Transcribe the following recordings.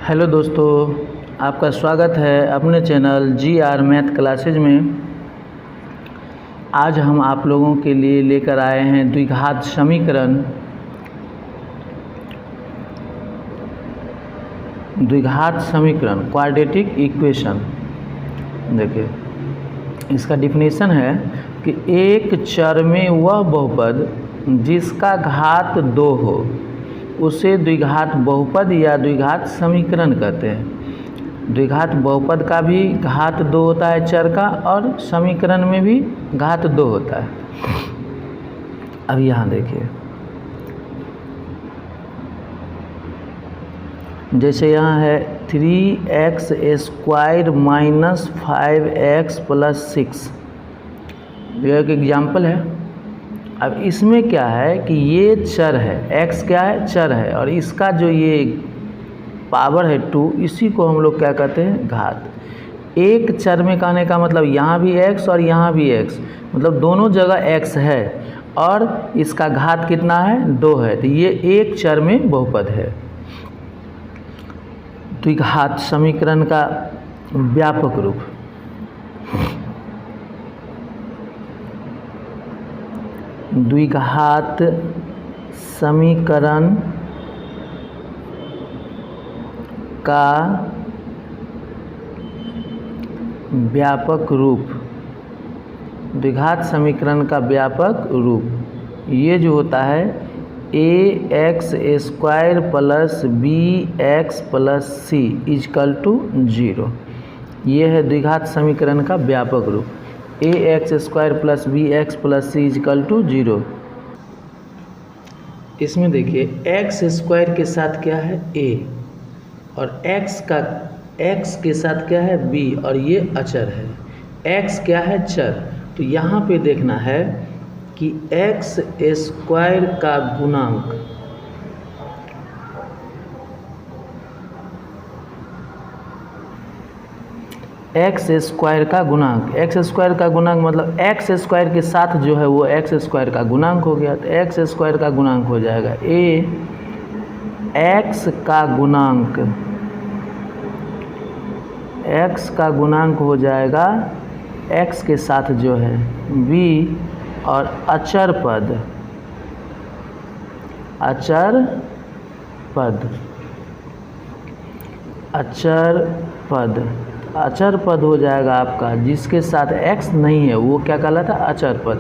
Hello दोस्तों, आपका स्वागत है अपने चैनल GR मैथ क्लासेज में। आज हम आप लोगों के लिए लेकर आए हैं द्विघात समीकरण। द्विघात समीकरण क्वाड्रेटिक इक्वेशन। देखिए, इसका डिफिनीशन है कि एक चर में वह बहुपद जिसका घात 2 हो उसे द्विघात बहुपद या द्विघात समीकरण कहते हैं। द्विघात बहुपद का भी घात 2 होता है चर का, और समीकरण में भी घात 2 होता है। अब यहाँ देखिए, जैसे यहाँ है 3x square minus 5x plus 6, यह एक एग्जाम्पल है। अब इसमें क्या है कि ये चर है, x क्या है, चर है, और इसका जो ये पावर है 2, इसी को हम लोग क्या कहते हैं, घात। एक चर में कहने का मतलब यहाँ भी x और यहाँ भी x, मतलब दोनों जगह x है और इसका घात कितना है, 2 है। तो ये एक चर में बहुपद है। द्विघात समीकरण का व्यापक रूप। द्विघात समीकरण का व्यापक रूप। द्विघात समीकरण का व्यापक रूप ये जो होता है ax square plus bx plus c equal to 0। ये है द्विघात समीकरण का व्यापक रूप, ax square plus bx plus c equal to 0। इसमें देखिए x स्क्वायर के साथ क्या है, a, और x के साथ क्या है, b, और ये अचर है। x क्या है, चर। तो यहाँ पे देखना है कि x स्क्वायर का गुणांक x स्क्वायर का गुणांक मतलब x स्क्वायर के साथ जो है वो x स्क्वायर का गुणांक हो गया। तो x स्क्वायर का गुणांक हो जाएगा x का गुणांक हो जाएगा x के साथ जो है b, और अचर पद हो जाएगा आपका, जिसके साथ x नहीं है वो क्या कहलाता है,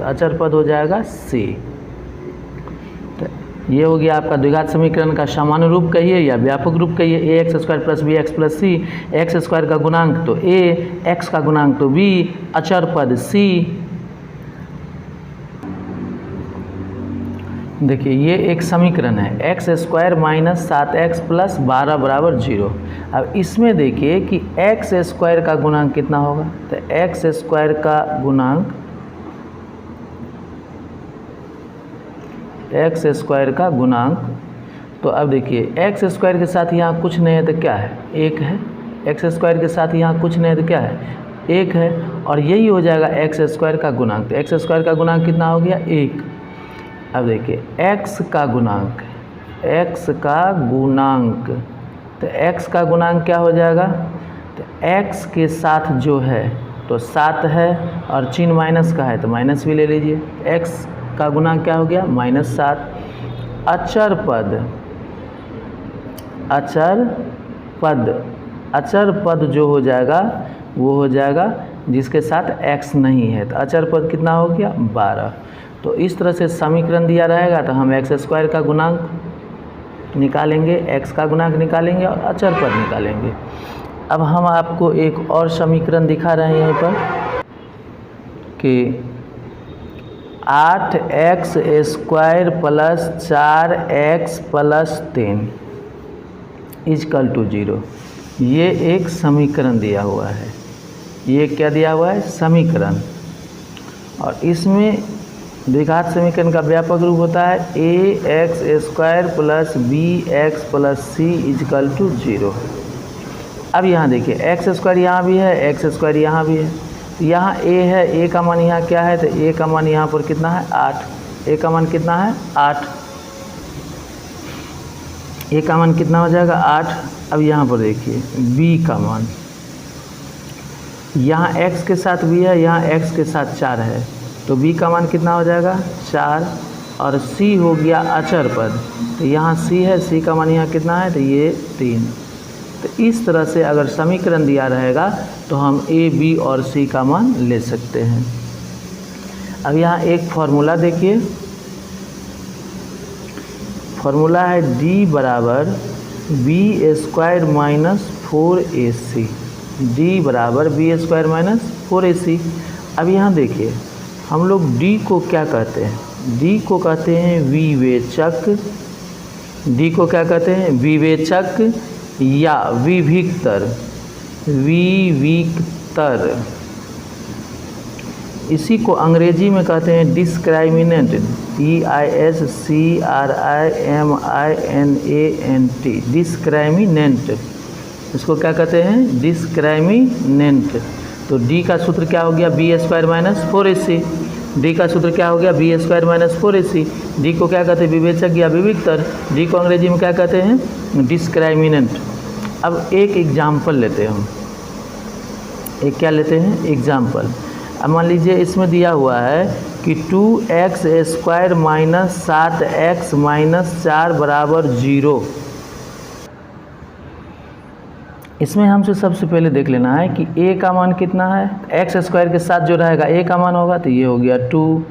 अचर पद हो जाएगा c। तो ये हो गया आपका द्विघात समीकरण का सामान्य रूप कहिए या व्यापक रूप कहिए। ax square plus bx plus c, x square का गुणांक तो a, x का गुणांक तो b, अचर पद c। देखिए ये एक समीकरण है, x square minus 7x plus 12 बराबर 0। अब इसमें देखिए कि x स्क्वायर का गुणांक कितना होगा, तो x स्क्वायर का गुणांक, तो अब देखिए x स्क्वायर के साथ यहाँ कुछ नहीं है तो क्या है, 1 है। x स्क्वायर के साथ यहाँ कुछ नहीं है तो क्या है, 1 है, और यही हो जाएगा x स्क्वायर का गुणांक। तो x स्क्वायर का गुणांक कितना हो गया, 1। अब देखिए x का गुणांक, तो x का गुणांक क्या हो जाएगा, तो x के साथ जो है तो 7 है, और चिन्ह माइनस का है तो माइनस भी ले लीजिए। x का गुणांक क्या हो गया, -7। अचर पद जो हो जाएगा वो हो जाएगा जिसके साथ x नहीं है। तो अचर पद कितना हो गया, 12। तो इस तरह से समीकरण दिया रहेगा तो हम x स्क्वायर का गुणांक निकालेंगे, x का गुणांक निकालेंगे और अचर पद निकालेंगे। अब हम आपको एक और समीकरण दिखा रहे हैं यहाँ पर कि 8x square plus 4x plus 10 equal to 0। ये एक समीकरण दिया हुआ है, ये क्या दिया हुआ है, समीकरण। और इसमें द्विघात समीकरण का व्यापक रूप होता है ax square plus bx plus c equal to 0। अब यहाँ देखिए x स्क्वायर यहाँ भी है, x स्क्वायर यहाँ भी है। यहाँ a है, a का मान यहाँ क्या है, तो a का मान यहाँ पर कितना है, 8। a का मान कितना है, 8। a का मान कितना हो जाएगा, 8। अब यहाँ पर देखिए b का मान, यहाँ x के साथ b है, यहाँ x के साथ 4 है, तो b का मान कितना हो जाएगा 4, और c हो गया अचर पद, तो यहाँ c है, c का मान यहाँ कितना है, तो ये 3। तो इस तरह से अगर समीकरण दिया रहेगा तो हम a, b और c का मान ले सकते हैं। अब यहाँ एक फॉर्मूला देखिए, फॉर्मूला है d बराबर B square minus 4ac, d बराबर बी स्क्वायर माइनस 4ac। अब यहाँ देखिए हम लोग d को क्या कहते हैं, d को कहते हैं विवेचक, d को क्या कहते हैं विवेचक या विभिक्तर, विविक्तर। इसी को अंग्रेजी में कहते हैं डिस्क्राइमिनेंट, DISCRIMINANT, डिस्क्राइमिनेंट। इसको क्या कहते हैं डिस्क्राइमिनेंट। तो d का सूत्र क्या हो गया B square minus 4ac, d का सूत्र क्या हो गया B square minus 4ac। d को क्या कहते हैं विवेचक या विविक्तर, d को अंग्रेजी में क्या कहते हैं डिस्क्राइमिनेंट। अब एक एग्जाम्पल लेते हैं हम, एक क्या लेते हैं एग्जाम्पल। अब मान लीजिए इसमें दिया हुआ है कि 2x square minus 7x minus 4 बराबर 0। इसमें हमसे सबसे पहले देख लेना है कि a का मान कितना है, x स्क्वायर के साथ जो रहेगा a का मान होगा तो ये हो गया 2।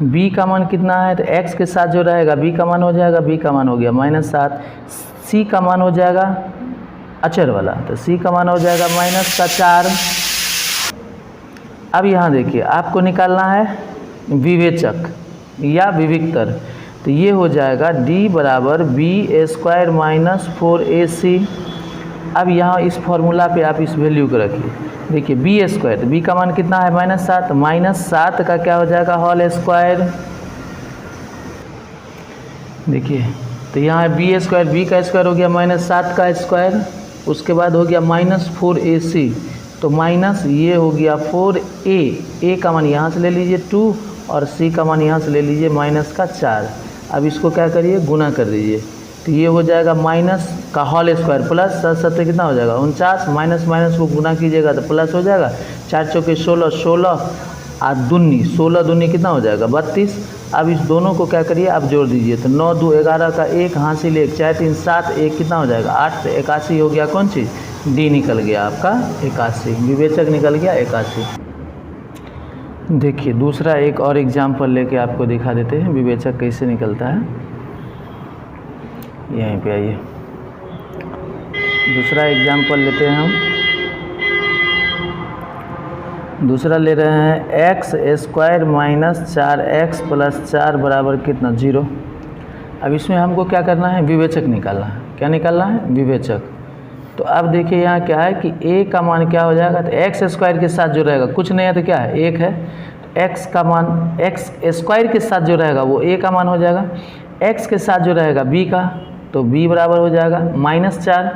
b का मान कितना है, तो x के साथ जो रहेगा b का मान हो जाएगा, b का मान हो गया माइनस 7। c का मान हो जाएगा अचर वाला, तो c का मान हो जाएगा माइनस का 4। अब यहाँ देखिए आपको निकालना है विवेचक या विविक्तर, तो ये हो जाएगा d बराबर बी स्क्वायर माइनस 4ac। अब यहाँ इस फॉर्मूला पे आप इस वैल्यू को रखिए, देखिए बी स्क्वायर, तो b का मान कितना है माइनस 7, माइनस 7 का क्या हो जाएगा होल स्क्वायर। देखिए तो यहाँ है बी स्क्वायर, बी का स्क्वायर हो गया माइनस 7 का स्क्वायर, उसके बाद हो गया माइनस 4ac, तो माइनस ये हो गया 4a का मान यहाँ से ले लीजिए 2 और c का मान यहाँ से ले लीजिए माइनस का 4। अब इसको क्या करिए गुना कर दीजिए, तो ये हो जाएगा माइनस का होल स्क्वायर प्लस 7 कितना हो जाएगा 49, माइनस माइनस को गुना कीजिएगा तो प्लस हो जाएगा, 4 चौके 16, 16 और दूनी 16 दूनी कितना हो जाएगा 32। अब इस दोनों को क्या करिए आप जोड़ दीजिए, तो 9 2 11 का 1 हासिल 1, 4 3 7, 1 कितना हो जाएगा 8, तो 81 हो गया कौन चीज़ डी निकल गया आपका 81, विवेचक निकल गया 81। देखिए दूसरा एक और एग्जाम्पल लेके आपको दिखा देते हैं विवेचक कैसे निकलता है। यहीं पे आइए, दूसरा एग्जाम्पल लेते हैं हम। दूसरा ले रहे हैं x square minus 4x plus 4 बराबर कितना 0। अब इसमें हमको क्या करना है विवेचक निकालना है। क्या निकालना है विवेचक। तो अब देखिए यहाँ क्या है कि a का मान क्या हो जाएगा, तो x स्क्वायर के साथ जो रहेगा कुछ नहीं है तो क्या है 1 है, तो x का मान x स्क्वायर के साथ जो रहेगा वो a का मान हो जाएगा, x के साथ जो रहेगा b का तो b बराबर हो जाएगा -4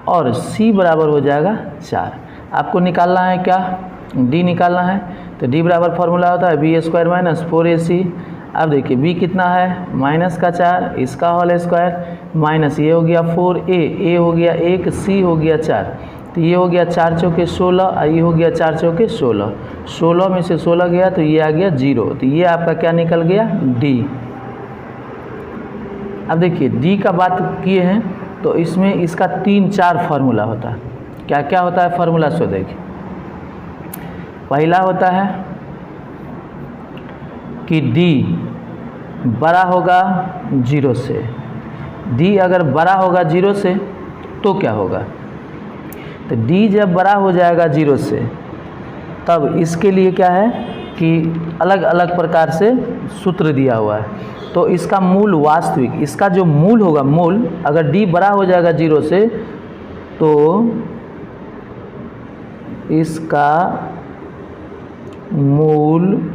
और c बराबर हो जाएगा 4। आपको निकालना है क्या d निकालना है, तो d बराबर फॉर्मूला होता है बी स्क्वायर माइनस 4ac। अब देखिए b कितना है माइनस का 4, इसका होल स्क्वायर माइनस ये हो गया 4a, हो गया 1, c हो गया 4, तो ये हो गया 4 चौके 16 और ये हो गया 4 चौके 16, 16 में से 16 गया तो ये आ गया 0, तो ये आपका क्या निकल गया d। अब देखिए d का बात किए हैं तो इसमें इसका 3-4 फार्मूला होता है। क्या क्या होता है फार्मूला सो देखिए, पहला होता है कि d बड़ा होगा 0 से, d अगर बड़ा होगा 0 से तो क्या होगा, तो d जब बड़ा हो जाएगा 0 से तब इसके लिए क्या है कि अलग अलग प्रकार से सूत्र दिया हुआ है। तो इसका मूल वास्तविक, इसका जो मूल होगा मूल, अगर d बड़ा हो जाएगा 0 से तो इसका मूल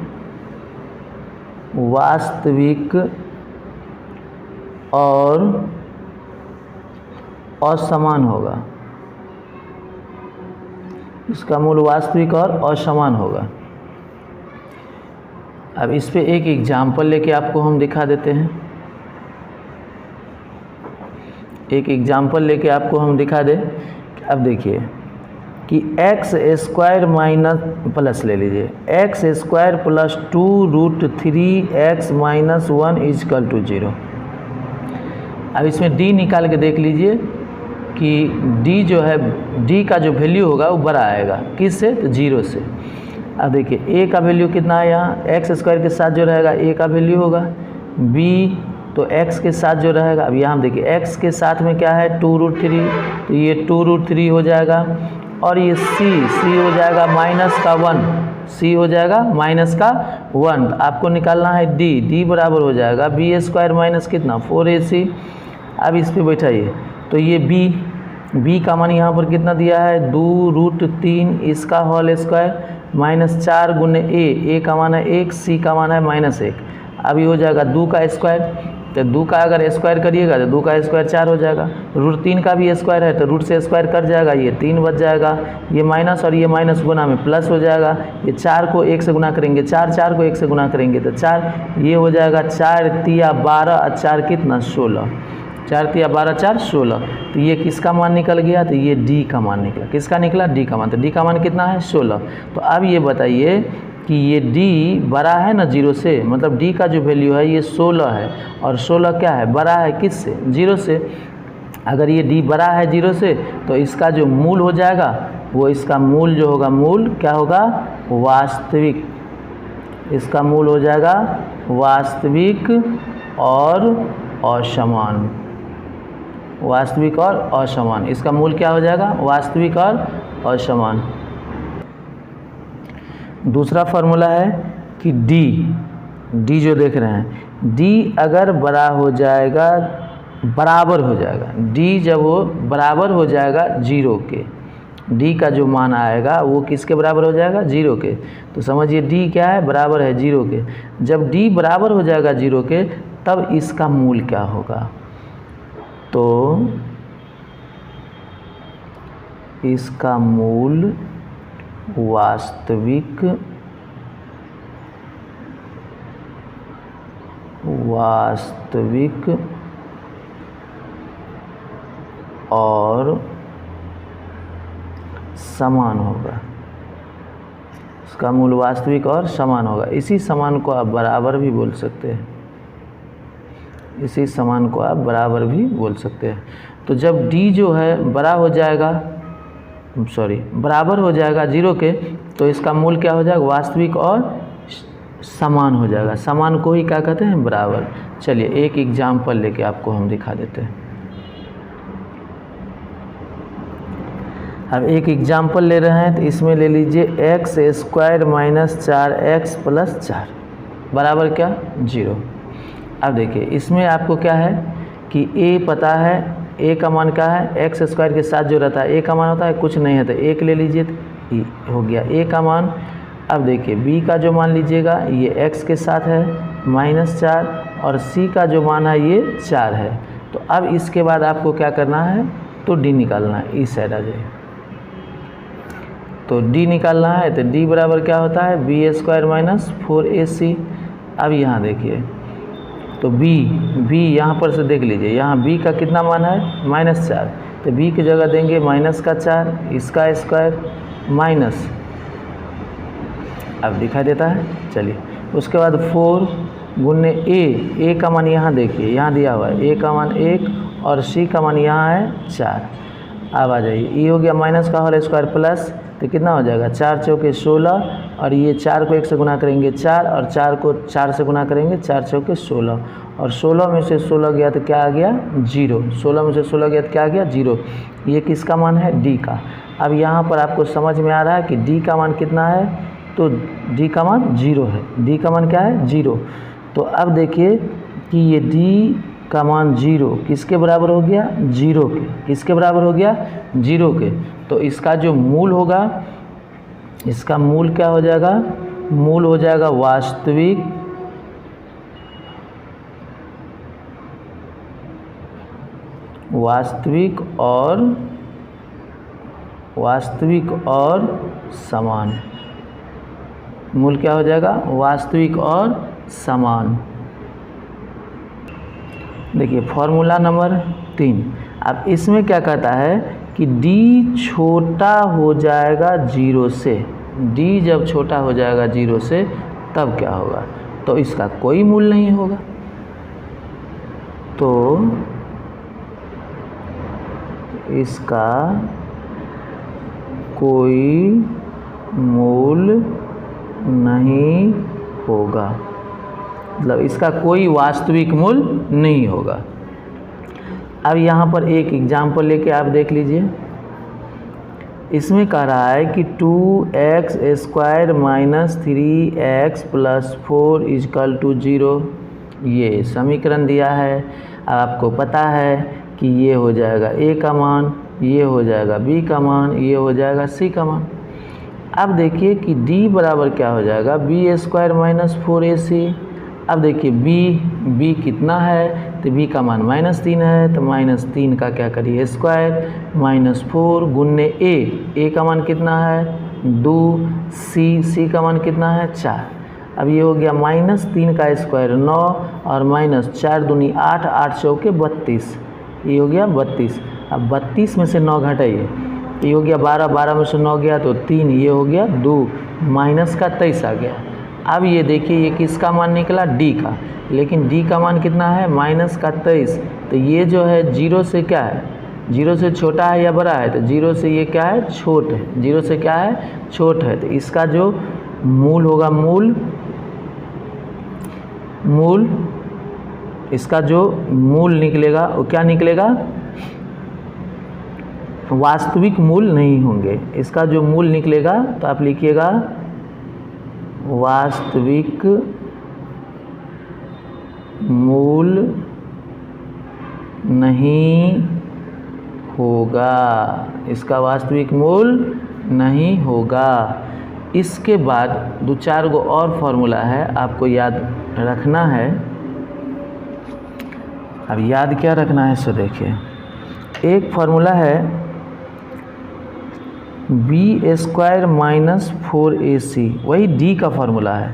वास्तविक और असमान होगा, इसका मूल वास्तविक और असमान होगा। अब इस पे एक एग्जाम्पल लेके आपको हम दिखा देते हैं। एक एग्जाम्पल लेके आपको हम दिखा दें। अब देखिए कि एक्स स्क्वायर माइनस प्लस ले लीजिए, x square plus 2√3x minus 1 equal to 0। अब इसमें d निकाल के देख लीजिए कि d जो है, d का जो वैल्यू होगा वो बड़ा आएगा, किस से? तो 0 से। अब देखिए a का वैल्यू कितना है, यहाँ एक्स स्क्वायर के साथ जो रहेगा a का वैल्यू होगा, b तो x के साथ जो रहेगा, अब यहाँ देखिए x के साथ में क्या है 2√3, तो ये 2√3 हो जाएगा, और ये c हो जाएगा माइनस का 1, c हो जाएगा माइनस का 1। आपको निकालना है d बराबर हो जाएगा b स्क्वायर माइनस कितना 4ac। अब इस पर बैठाइए, तो ये b का मान यहाँ पर कितना दिया है 2√3 इसका होल स्क्वायर माइनस 4 गुने a का मान है 1, c का मान है -1। अब ये हो जाएगा 2 का स्क्वायर, तो 2 का अगर स्क्वायर करिएगा तो 2 का स्क्वायर 4 हो जाएगा, √3 का भी स्क्वायर है तो रूट से स्क्वायर कट जाएगा, ये 3 बच जाएगा, ये माइनस और ये माइनस गुना में प्लस हो जाएगा। ये 4 को 1 से गुना करेंगे 4 को 1 से गुना करेंगे तो 4, ये हो जाएगा 4 तिया 12 और 4 कितना 16, 4 तिया 12 4 16। तो ये किसका मान निकल गया, तो ये d का मान निकला। किसका निकला? d का मान। तो d का मान कितना है 16। तो अब ये बताइए कि ये d बड़ा है ना 0 से, मतलब d का जो वैल्यू है ये 16 है, और 16 क्या है बड़ा है किस से? 0 से। अगर ये d बड़ा है 0 से तो इसका जो मूल हो जाएगा वो, इसका मूल जो होगा, मूल क्या होगा? वास्तविक। इसका मूल हो जाएगा वास्तविक और असमान। वास्तविक और असमान, इसका मूल क्या हो जाएगा? वास्तविक और असमान। दूसरा फार्मूला है कि d जो देख रहे हैं, d अगर बड़ा हो जाएगा, बराबर हो जाएगा, d जब वो बराबर हो जाएगा 0 के, d का जो मान आएगा वो किसके बराबर हो जाएगा? 0 के। तो समझिए d क्या है? बराबर है 0 के। जब d बराबर हो जाएगा 0 के तब इसका मूल क्या होगा? तो इसका मूल वास्तविक और समान होगा। इसका मूल वास्तविक और समान होगा। इसी समान को आप बराबर भी बोल सकते हैं, इसी समान को आप बराबर भी बोल सकते हैं। तो जब d जो है बड़ा हो जाएगा, बराबर हो जाएगा 0 के, तो इसका मूल क्या हो जाएगा? वास्तविक और समान हो जाएगा। समान को ही क्या कहते हैं? बराबर। चलिए एक एग्जाम्पल लेके आपको हम दिखा देते हैं। अब एक एग्जाम्पल ले रहे हैं, तो इसमें ले लीजिए x square minus 4x plus 4 बराबर क्या? 0। अब देखिए इसमें आपको क्या है कि a पता है, a का मान क्या है? एक्स स्क्वायर के साथ जो रहता है a का मान होता है, कुछ नहीं है तो 1 ले लीजिए, तो हो गया a का मान। अब देखिए b का जो मान लीजिएगा ये x के साथ है -4, और c का जो मान है ये 4 है। तो अब इसके बाद आपको क्या करना है? तो d निकालना है। इस साइड आ जाइए, तो d निकालना है, तो d बराबर क्या होता है? b square minus 4ac। अब यहाँ देखिए, तो b यहाँ पर से देख लीजिए, यहाँ b का कितना मान है? -4, तो b की जगह देंगे -4, इसका स्क्वायर माइनस, अब दिखाई देता है। चलिए उसके बाद 4 गुने a का मान यहाँ देखिए, यहाँ दिया हुआ है a का मान 1 और c का मान यहाँ है 4। अब आ जाइए, ये हो गया माइनस का होल स्क्वायर प्लस, तो कितना हो जाएगा? 4 चौके 16, और ये 4 को 1 से गुना करेंगे 4, और 4 को 4 से गुना करेंगे 4 चौके 16, और 16 में से 16 गया तो क्या आ गया? 0। 16 में से 16 गया तो क्या आ गया? 0। ये किसका मान है? d का। अब यहाँ पर आपको समझ में आ रहा है कि d का मान कितना है? तो d का मान 0 है। d का मान क्या है? 0। तो अब देखिए कि ये d का मान 0 किसके बराबर हो गया? 0 के। किसके बराबर हो गया? 0 के। तो इसका जो मूल होगा, इसका मूल क्या हो जाएगा? मूल हो जाएगा वास्तविक और समान। मूल क्या हो जाएगा? वास्तविक और समान। देखिए फॉर्मूला नंबर 3, अब इसमें क्या कहता है कि d छोटा हो जाएगा 0 से, d जब छोटा हो जाएगा 0 से तब क्या होगा, तो इसका कोई मूल नहीं होगा। तो इसका कोई मूल नहीं होगा, मतलब इसका कोई वास्तविक मूल नहीं होगा। अब यहाँ पर एक एग्जाम्पल लेके आप देख लीजिए। इसमें कह रहा है कि 2x² - 3x + 4 = 0, ये समीकरण दिया है। अब आपको पता है कि ये हो जाएगा a का मान, ये हो जाएगा b का मान, ये हो जाएगा c का मान। अब देखिए कि d बराबर क्या हो जाएगा, b² - 4ac। अब देखिए b कितना है, तो b का मान -3 है, तो -3 का क्या करिए स्क्वायर, -4 गुन्ने a का मान कितना है 2, c का मान कितना है 4। अब ये हो गया -3 का स्क्वायर 9 और -4 दूनी 8, 8 चौके 32, ये हो गया 32। अब 32 में से 9 घटाइए, ये हो गया 12, 12 में से 9 गया तो 3, ये हो गया 2, माइनस का 23 आ गया। अब ये देखिए ये किसका मान निकला, d का, लेकिन d का मान कितना है -23, तो ये जो है 0 से क्या है, 0 से छोटा है या बड़ा है, तो 0 से ये क्या है छोट है, 0 से क्या है छोट है। तो इसका जो मूल होगा, मूल इसका जो मूल निकलेगा वो क्या निकलेगा, वास्तविक मूल नहीं होंगे। इसका जो मूल निकलेगा तो आप लिखिएगा वास्तविक मूल नहीं होगा, इसका वास्तविक मूल नहीं होगा। इसके बाद 2-4 गो और फॉर्मूला है, आपको याद रखना है। अब याद क्या रखना है सो देखिए, एक फार्मूला है b² - 4ac, वही d का फार्मूला है।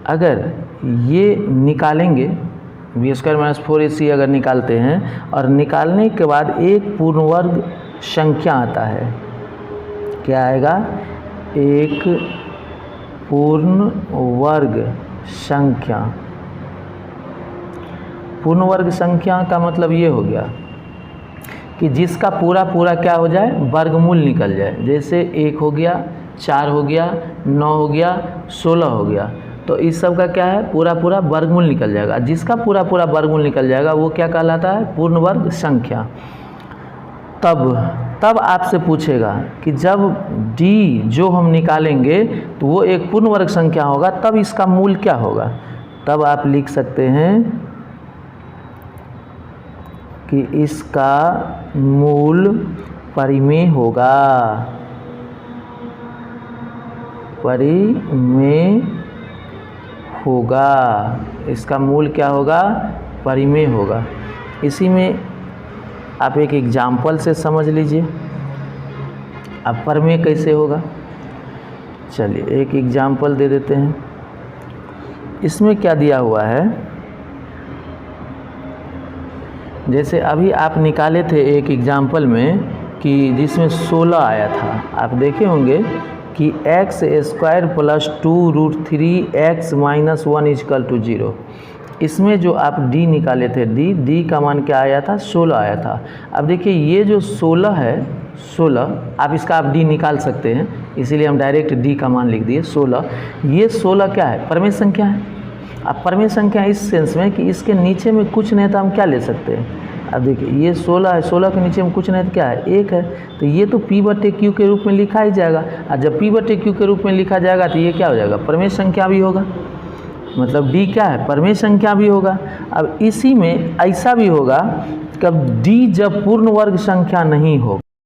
अगर ये निकालेंगे b² - 4ac अगर निकालते हैं और निकालने के बाद एक पूर्ण वर्ग संख्या आता है, क्या आएगा, एक पूर्ण वर्ग संख्या। पूर्ण वर्ग संख्या का मतलब ये हो गया कि जिसका पूरा क्या हो जाए, वर्गमूल निकल जाए। जैसे 1 हो गया, 4 हो गया, 9 हो गया, 16 हो गया, तो इस सब का क्या है पूरा वर्गमूल निकल जाएगा। जिसका पूरा वर्गमूल निकल जाएगा वो क्या कहलाता है, पूर्ण वर्ग संख्या। तब आपसे पूछेगा कि जब d जो हम निकालेंगे तो वो एक पूर्ण वर्ग संख्या होगा, तब इसका मूल क्या होगा। तब आप लिख सकते हैं कि इसका मूल परिमेय होगा, इसका मूल क्या होगा, परिमेय होगा। इसी में आप एक एग्जाम्पल से समझ लीजिए अब परिमेय कैसे होगा। चलिए एक एग्जाम्पल दे देते हैं। इसमें क्या दिया हुआ है, जैसे अभी आप निकाले थे एक एग्जाम्पल में कि जिसमें 16 आया था, आप देखे होंगे कि x² + 2√3x - 1 = 0। इसमें जो आप d निकाले थे, d का मान क्या आया था, 16 आया था। अब देखिए ये जो 16 है, 16 आप इसका आप d निकाल सकते हैं, इसीलिए हम डायरेक्ट d का मान लिख दिए 16। ये 16 क्या है, परिमेय संख्या है। अब परिमेय संख्या इस सेंस में कि इसके नीचे में कुछ नहीं तो हम क्या ले सकते हैं। अब देखिए ये 16 है, 16 के नीचे में कुछ नहीं तो क्या है, 1 है, तो ये तो p/q के रूप में लिखा ही जाएगा। और जब p/q के रूप में लिखा जाएगा तो ये क्या हो जाएगा, परिमेय संख्या भी होगा, मतलब d क्या है, परिमेय संख्या भी होगा। अब इसी में ऐसा भी होगा कब d जब पूर्ण वर्ग संख्या नहीं हो।